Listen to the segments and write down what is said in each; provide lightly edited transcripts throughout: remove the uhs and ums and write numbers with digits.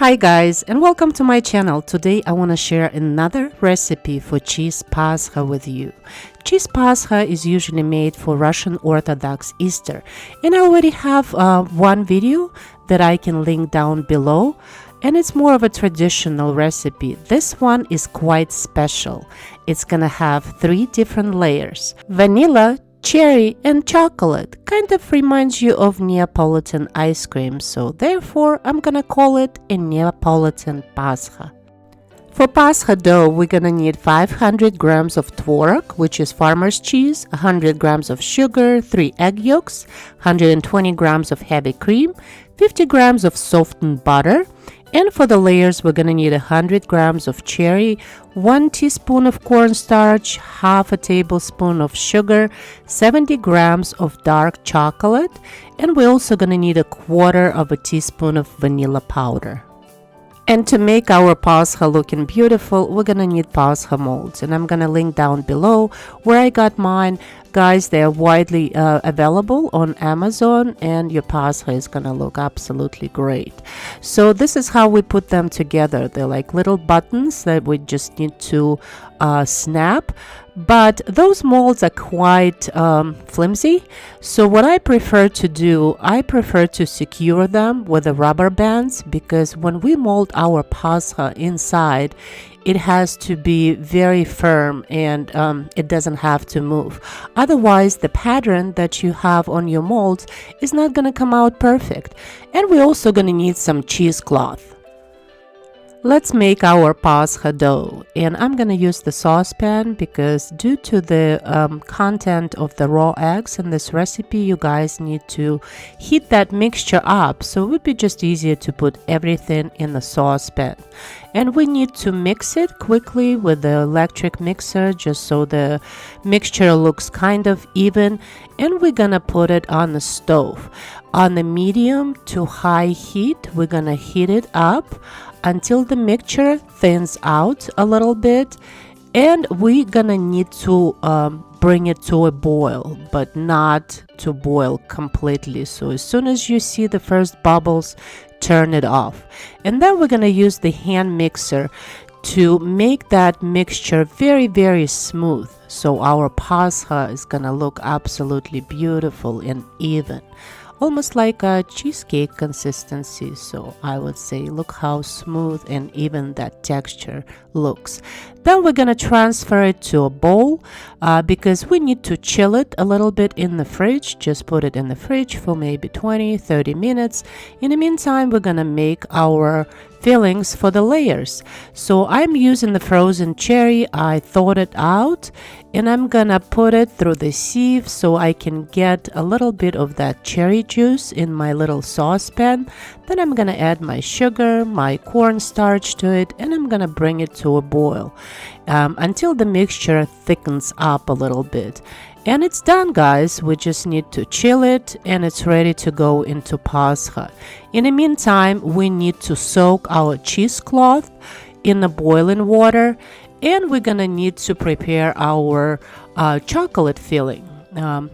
Hi guys, and welcome to my channel. Today I want to share another recipe for Cheese Paskha with you. Cheese Paskha is usually made for Russian Orthodox Easter, and I already have one video that I can link down below, and it's more of a traditional recipe. This one is quite special. It's gonna have 3 different layers: vanilla, cherry and chocolate. Kind of reminds you of Neapolitan ice cream, so therefore I'm gonna call it a Neapolitan Paskha. For Paskha dough, we're gonna need 500 grams of tvorog, which is farmer's cheese, 100 grams of sugar, 3 egg yolks, 120 grams of heavy cream, 50 grams of softened butter. And for the layers, we're gonna need 100 grams of cherry, 1 teaspoon of cornstarch, half a tablespoon of sugar, 70 grams of dark chocolate, and we're also gonna need a quarter of a teaspoon of vanilla powder. And to make our Paskha looking beautiful, we're gonna need Paskha molds, and I'm gonna link down below where I got mine. Guys, they're widely available on Amazon, and your Paskha is gonna look absolutely great. So this is how we put them together. They're like little buttons that we just need to snap. But those molds are quite flimsy, so what I prefer to do, I prefer to secure them with the rubber bands, because when we mold our Paskha inside, it has to be very firm, and it doesn't have to move. Otherwise, the pattern that you have on your molds is not going to come out perfect. And we're also going to need some cheesecloth. Let's make our Paskha dough, and I'm going to use the saucepan because due to the content of the raw eggs in this recipe, you guys need to heat that mixture up, so it would be just easier to put everything in the saucepan. And we need to mix it quickly with the electric mixer just so the mixture looks kind of even, and we're gonna put it on the stove. On the medium to high heat, we're gonna heat it up until the mixture thins out a little bit, and we're gonna need to bring it to a boil, but not to boil completely. So as soon as you see the first bubbles, turn it off. And then we're gonna use the hand mixer to make that mixture very smooth, so our Paskha is gonna look absolutely beautiful and even, almost like a cheesecake consistency. So I would say, look how smooth and even that texture looks. Then we're gonna transfer it to a bowl because we need to chill it a little bit in the fridge. Just put it in the fridge for maybe 20-30 minutes. In the meantime, we're gonna make our fillings for the layers. So I'm using the frozen cherry. I thawed it out, and I'm gonna put it through the sieve so I can get a little bit of that cherry juice in my little saucepan. Then I'm gonna add my sugar, my cornstarch to it, and I'm gonna bring it to a boil until the mixture thickens up a little bit. And it's done, guys. We just need to chill it, and it's ready to go into Paskha. In the meantime, we need to soak our cheesecloth in the boiling water, and we're gonna need to prepare our chocolate filling.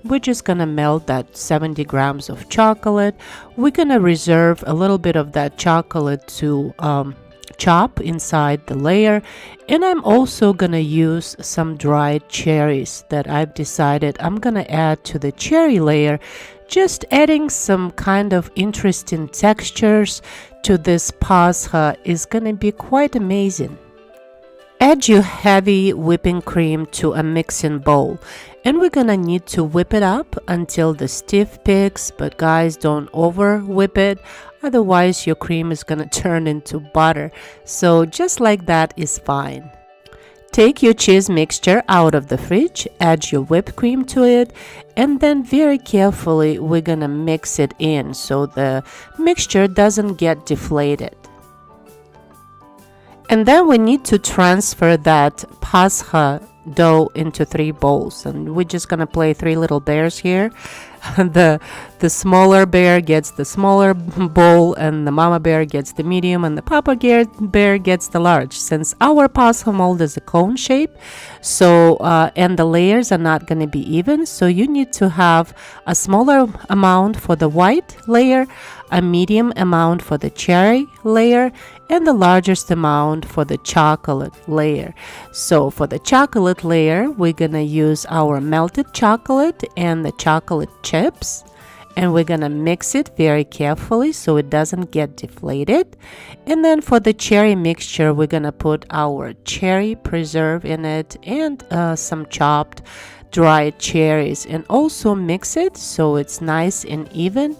We're just gonna melt that 70 grams of chocolate. We're gonna reserve a little bit of that chocolate to chop inside the layer, and I'm also gonna use some dried cherries that I've decided I'm gonna add to the cherry layer, just adding some kind of interesting textures to this Paskha is gonna be quite amazing. Add your heavy whipping cream to a mixing bowl, and we're gonna need to whip it up until the stiff peaks, but guys, don't over whip it, otherwise your cream is gonna turn into butter. So just like that is fine. Take your cheese mixture out of the fridge, add your whipped cream to it, and then very carefully we're gonna mix it in so the mixture doesn't get deflated. And then we need to transfer that Paskha dough into 3 bowls, and we're just gonna play 3 little bears here. The smaller bear gets the smaller bowl, and the mama bear gets the medium, and the papa bear gets the large. Since our Paskha mold is a cone shape, so and the layers are not going to be even, so you need to have a smaller amount for the white layer, a medium amount for the cherry layer and the largest amount for the chocolate layer. So for the chocolate layer, we're gonna use our melted chocolate and the chocolate chips, and we're gonna mix it very carefully so it doesn't get deflated. And then for the cherry mixture, we're gonna put our cherry preserve in it and some chopped dried cherries, and also mix it so it's nice and even.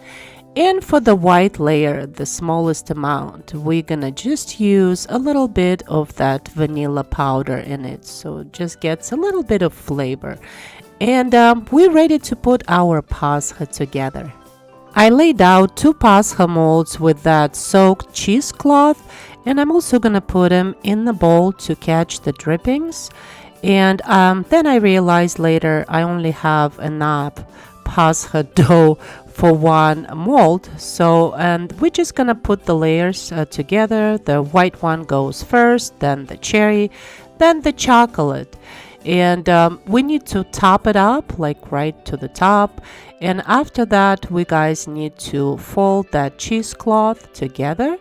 And for the white layer, the smallest amount, we're gonna just use a little bit of that vanilla powder in it, so it just gets a little bit of flavor. And we're ready to put our Paskha together. I laid out 2 Paskha molds with that soaked cheesecloth, and I'm also gonna put them in the bowl to catch the drippings. And then I realized later I only have enough Paskha dough for 1 mold, so and we're just gonna put the layers together. The white one goes first, then the cherry, then the chocolate. And we need to top it up like right to the top, and after that we guys need to fold that cheesecloth together,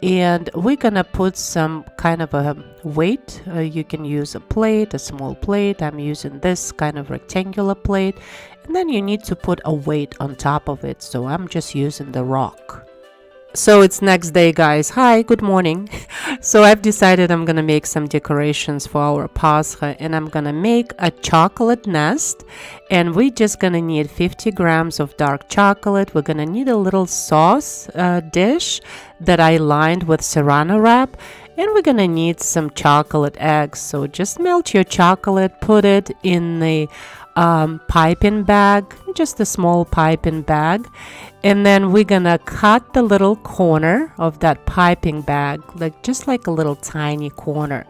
and we're gonna put some kind of a weight. You can use a plate, a small plate. I'm using this kind of rectangular plate, and then you need to put a weight on top of it, so I'm just using the rock. So it's next day, guys. Hi, good morning. So I've decided I'm gonna make some decorations for our Paskha, and I'm gonna make a chocolate nest, and we're just gonna need 50 grams of dark chocolate. We're gonna need a little sauce dish that I lined with Saran wrap, and we're gonna need some chocolate eggs. So just melt your chocolate, put it in the piping bag, just a small piping bag, and then we're gonna cut the little corner of that piping bag, just like a little tiny corner,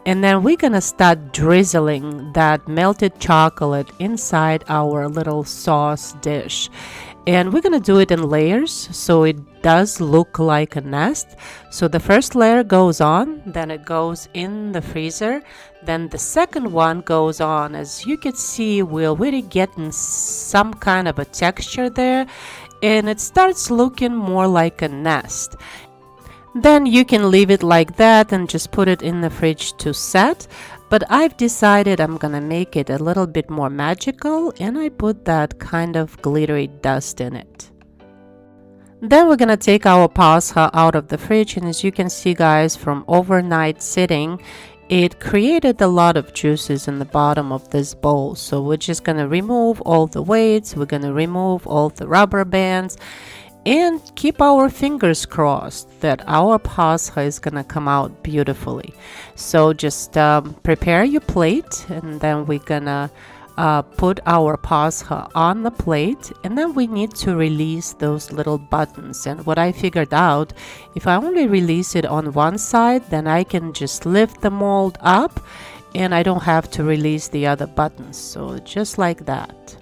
and then we're gonna start drizzling that melted chocolate inside our little sauce dish. And we're gonna do it in layers so it does look like a nest. So the first layer goes on, then it goes in the freezer, then the second one goes on. As you can see, we're already getting some kind of a texture there, and it starts looking more like a nest. Then you can leave it like that and just put it in the fridge to set. But I've decided I'm gonna make it a little bit more magical, and I put that kind of glittery dust in it. Then we're gonna take our Paskha out of the fridge, and as you can see, guys, from overnight sitting, it created a lot of juices in the bottom of this bowl. So we're just gonna remove all the weights, we're gonna remove all the rubber bands, and keep our fingers crossed that our Paskha is gonna come out beautifully. So just prepare your plate, and then we're gonna put our Paskha on the plate, and then we need to release those little buttons. And what I figured out, if I only release it on one side, then I can just lift the mold up and I don't have to release the other buttons. So just like that.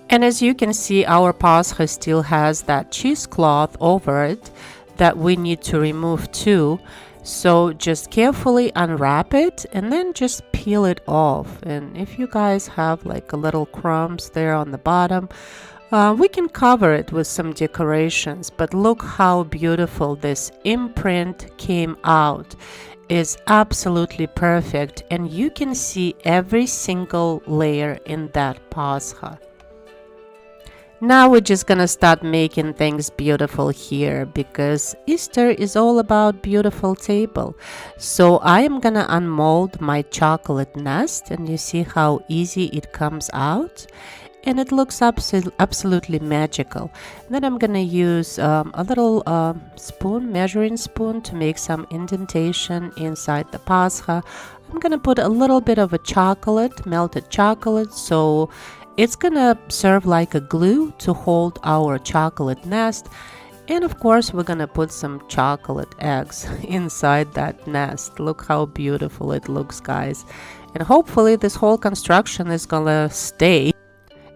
And as you can see, our Paskha still has that cheesecloth over it that we need to remove too. So just carefully unwrap it and then just peel it off. And if you guys have like a little crumbs there on the bottom, we can cover it with some decorations. But look how beautiful this imprint came out. Is absolutely perfect, and you can see every single layer in that Paskha. Now we're just gonna start making things beautiful here, because Easter is all about beautiful table. So I am gonna unmold my chocolate nest, and you see how easy it comes out, and it looks absolutely magical. Then I'm gonna use a little measuring spoon to make some indentation inside the Paskha. I'm gonna put a little bit of a chocolate, melted chocolate, so it's gonna serve like a glue to hold our chocolate nest. And of course, we're gonna put some chocolate eggs inside that nest. Look how beautiful it looks, guys. And hopefully this whole construction is gonna stay.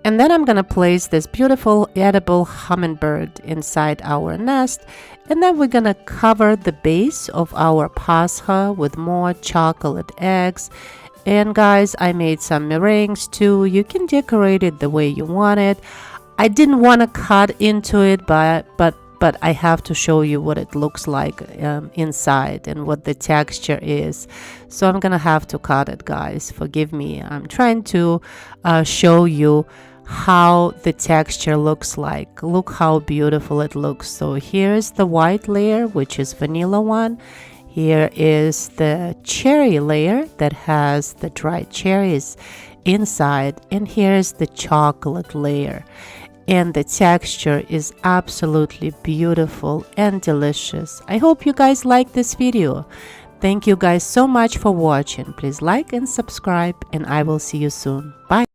And then I'm gonna place this beautiful edible hummingbird inside our nest. And then we're gonna cover the base of our Paskha with more chocolate eggs. And guys, I made some meringues too. You can decorate it the way you want it. I didn't want to cut into it, but I have to show you what it looks like inside and what the texture is. So I'm gonna have to cut it, guys. Forgive me. I'm trying to show you how the texture looks like. Look how beautiful it looks. So here's the white layer, which is vanilla one. Here is the cherry layer that has the dried cherries inside, and here's the chocolate layer. And the texture is absolutely beautiful and delicious. I hope you guys like this video. Thank you guys so much for watching. Please like and subscribe, and I will see you soon. Bye.